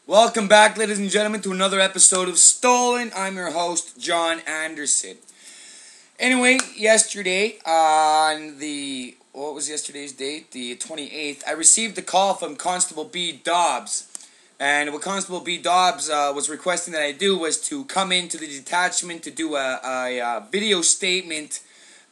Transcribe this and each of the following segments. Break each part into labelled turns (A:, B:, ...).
A: Welcome back, ladies and gentlemen, to another episode of Stolen. I'm your host, John Anderson. Anyway, yesterday, what was yesterday's date? The 28th, I received a call from Constable B. Dobbs. And what Constable B. Dobbs was requesting that I do was to come into the detachment to do a video statement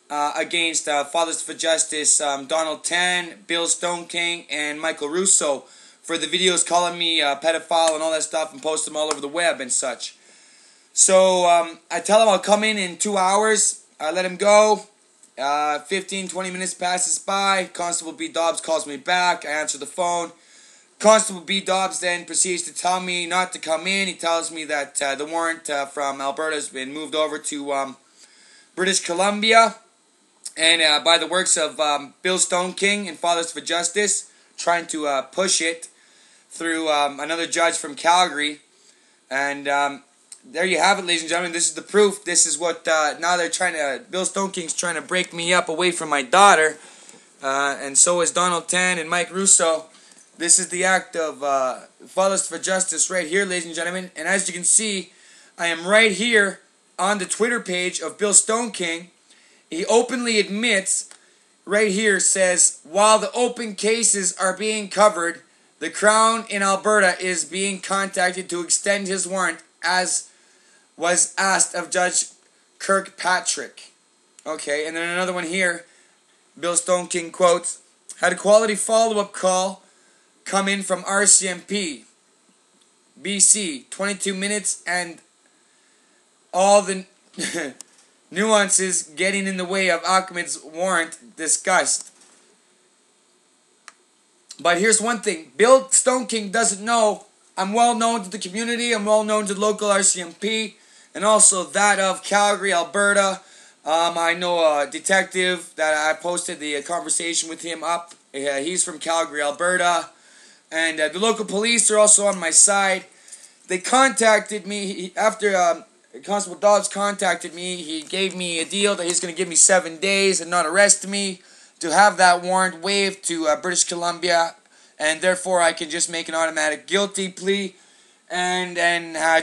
A: against Fathers for Justice, Donald Tan, Bill Stoneking, and Michael Russo for the videos calling me a pedophile and all that stuff and post them all over the web and such. So I tell him I'll come in 2 hours. I let him go. 15, 20 minutes passes by. Constable B. Dobbs calls me back. I answer the phone. Constable B. Dobbs then proceeds to tell me not to come in. He tells me that the warrant from Alberta has been moved over to British Columbia. And by the works of Bill Stoneking and Fathers for Justice, trying to push it through another judge from Calgary. And there you have it, ladies and gentlemen. This is the proof. This is what, now they're trying to, Bill Stoneking's trying to break me up away from my daughter. And so is Donald Tan and Mike Russo. This is the act of Fathers for Justice right here, ladies and gentlemen. And as you can see, I am right here on the Twitter page of Bill Stoneking. He openly admits, right here, says, while the open cases are being covered, the Crown in Alberta is being contacted to extend his warrant as was asked of Judge Kirkpatrick. Okay, and then another one here. Bill Stoneking quotes, had a quality follow-up call come in from RCMP, BC, 22 minutes, and all the nuances getting in the way of Ahmed's warrant discussed. But here's one thing. Bill Stoneking doesn't know I'm well known to the community. I'm well known to the local RCMP and also that of Calgary, Alberta. I know a detective that I posted the conversation with him up. He's from Calgary, Alberta. And the local police are also on my side. They contacted me after Constable Dobbs contacted me. He gave me a deal that he's going to give me 7 days and not arrest me, to have that warrant waived to British Columbia, and therefore I can just make an automatic guilty plea and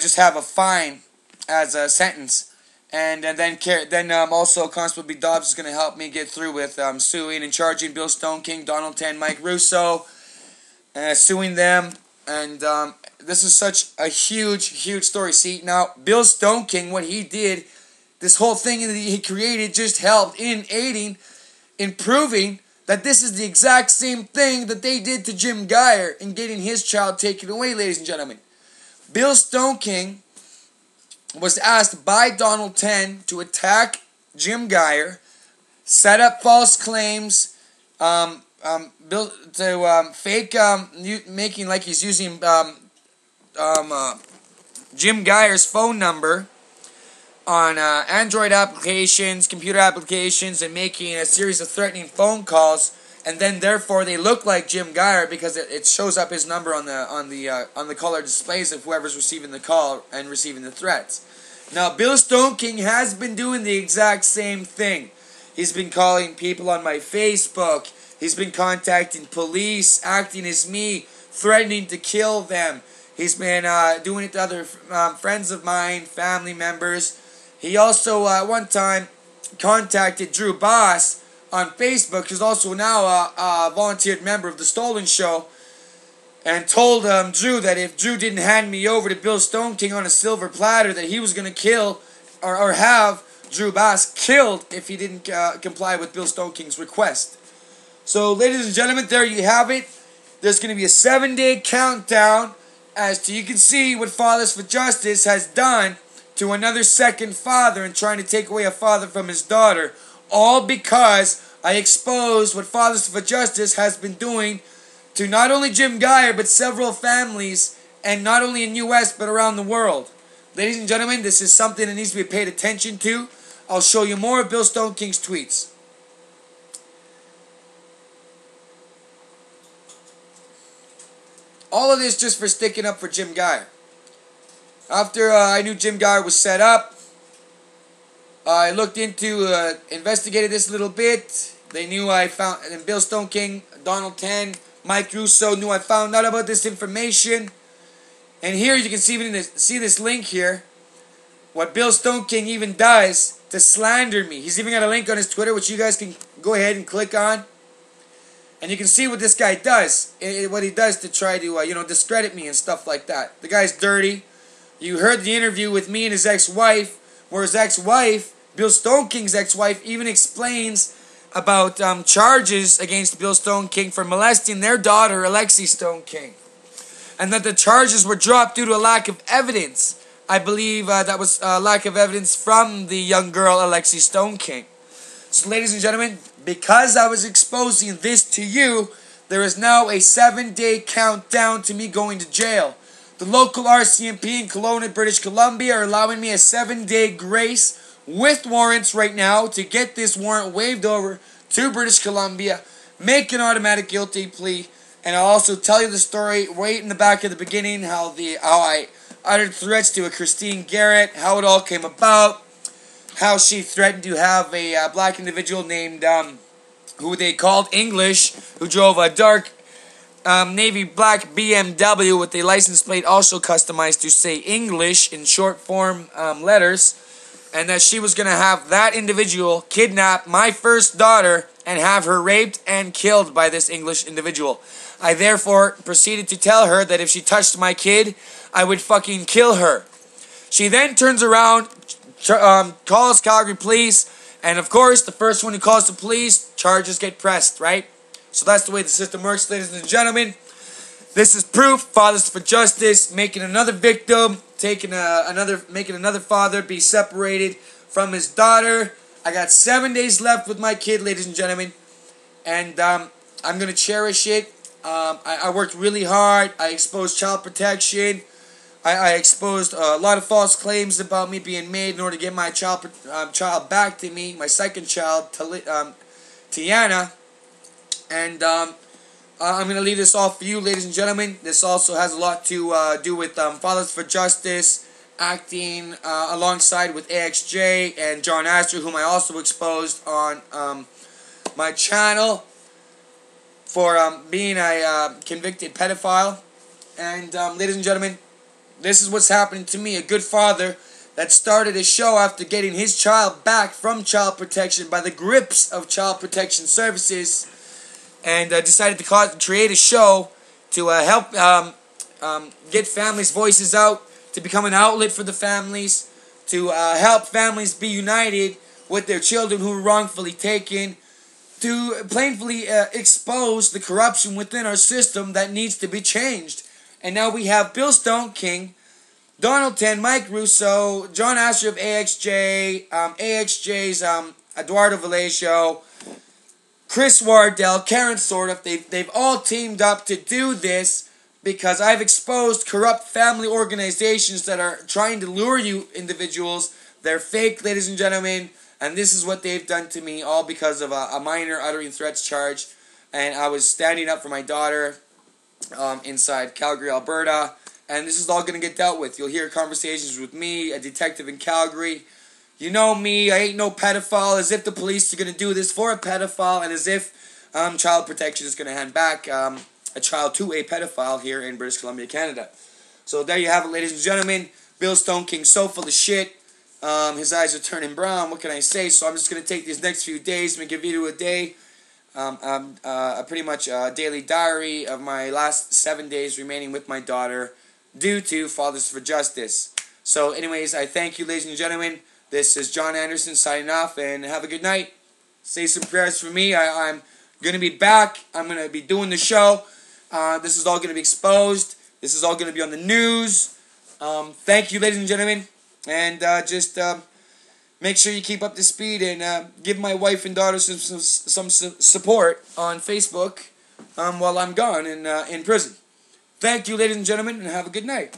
A: just have a fine as a sentence. And then also Constable B. Dobbs is going to help me get through with suing and charging Bill Stoneking, Donald Tan, Mike Russo, suing them. And this is such a huge story. See, now, Bill Stoneking, what he did, this whole thing that he created just helped in aiding, in proving that this is the exact same thing that they did to Jim Geyer in getting his child taken away, ladies and gentlemen. Bill Stoneking was asked by Donald Tan to attack Jim Geyer, set up false claims, fake making like he's using Jim Geyer's phone number on Android applications, computer applications, and making a series of threatening phone calls, and then therefore they look like Jim Geyer because it shows up his number on the caller displays of whoever's receiving the call and receiving the threats. Now, Bill Stoneking has been doing the exact same thing. He's been calling people on my Facebook. He's been contacting police, acting as me, threatening to kill them. He's been doing it to other friends of mine, family members. He also, at one time, contacted Drew Boss on Facebook, who's also now a volunteered member of the Stolen Show, and told Drew that if Drew didn't hand me over to Bill Stoneking on a silver platter, that he was going to kill or have Drew Boss killed if he didn't comply with Bill Stoneking's request. So, ladies and gentlemen, there you have it. There's going to be a 7-day countdown as to you can see what Fathers for Justice has done to another second father and trying to take away a father from his daughter. All because I exposed what Fathers for Justice has been doing to not only Jim Geyer, but several families, and not only in U.S., but around the world. Ladies and gentlemen, this is something that needs to be paid attention to. I'll show you more of Bill Stoneking's tweets. All of this just for sticking up for Jim Geyer. After I knew Jim Geyer was set up, I looked into, investigated this a little bit. They knew I found, and Bill Stoneking, Donald Tan, Mike Russo knew I found out about this information. And here you can see this link here. What Bill Stone King even does to slander me. He's even got a link on his Twitter, which you guys can go ahead and click on. And you can see what this guy does. What he does to try to, discredit me and stuff like that. The guy's dirty. You heard the interview with me and his ex-wife, where his ex-wife, Bill Stone King's ex-wife, even explains about charges against Bill Stone King for molesting their daughter, Alexi Stone King. And that the charges were dropped due to a lack of evidence. I believe that was a lack of evidence from the young girl, Alexi Stone King. So, ladies and gentlemen, because I was exposing this to you, there is now a 7-day countdown to me going to jail. The local RCMP in Kelowna, British Columbia are allowing me a 7-day grace with warrants right now to get this warrant waived over to British Columbia, make an automatic guilty plea, and I'll also tell you the story right in the back of the beginning, how I uttered threats to a Christine Garrett, how it all came about, how she threatened to have a black individual named, who they called English, who drove a dark navy black BMW with a license plate also customized to say English in short form letters, and that she was going to have that individual kidnap my first daughter and have her raped and killed by this English individual. I therefore proceeded to tell her that if she touched my kid, I would fucking kill her. She then turns around, calls Calgary police, and of course, the first one who calls the police, charges get pressed, right? So that's the way the system works, ladies and gentlemen. This is proof. Fathers for Justice, making another victim, making another father be separated from his daughter. I got 7 days left with my kid, ladies and gentlemen, and I'm gonna cherish it. I worked really hard. I exposed child protection. I exposed a lot of false claims about me being made in order to get my child back to me, my second child, Tiana. And I'm going to leave this all for you, ladies and gentlemen. This also has a lot to do with Fathers for Justice, acting alongside with AXJ and John Astor, whom I also exposed on my channel for being a convicted pedophile. And ladies and gentlemen, this is what's happening to me. A good father that started a show after getting his child back from child protection by the grips of child protection services, and decided to create a show to help get families' voices out, to become an outlet for the families, to help families be united with their children who were wrongfully taken, to plainly expose the corruption within our system that needs to be changed. And now we have Bill Stone King, Donald Ten, Mike Russo, John Astor of AXJ, AXJ's Eduardo Vallejo, Chris Wardell, Karen Sordoff. They've all teamed up to do this because I've exposed corrupt family organizations that are trying to lure you individuals. They're fake, ladies and gentlemen, and this is what they've done to me, all because of a minor uttering threats charge. And I was standing up for my daughter inside Calgary, Alberta, and this is all going to get dealt with. You'll hear conversations with me, a detective in Calgary. You know me, I ain't no pedophile, as if the police are going to do this for a pedophile, and as if child protection is going to hand back a child to a pedophile here in British Columbia, Canada. So there you have it, ladies and gentlemen. Bill Stone King, so full of shit. His eyes are turning brown, what can I say? So I'm just going to take these next few days, make a video a day. Pretty much a daily diary of my last 7 days remaining with my daughter due to Fathers for Justice. So anyways, I thank you, ladies and gentlemen. This is John Anderson signing off, and have a good night. Say some prayers for me. I'm going to be back. I'm going to be doing the show. This is all going to be exposed. This is all going to be on the news. Thank you, ladies and gentlemen. And just make sure you keep up to speed and give my wife and daughter some support on Facebook while I'm gone in prison. Thank you, ladies and gentlemen, and have a good night.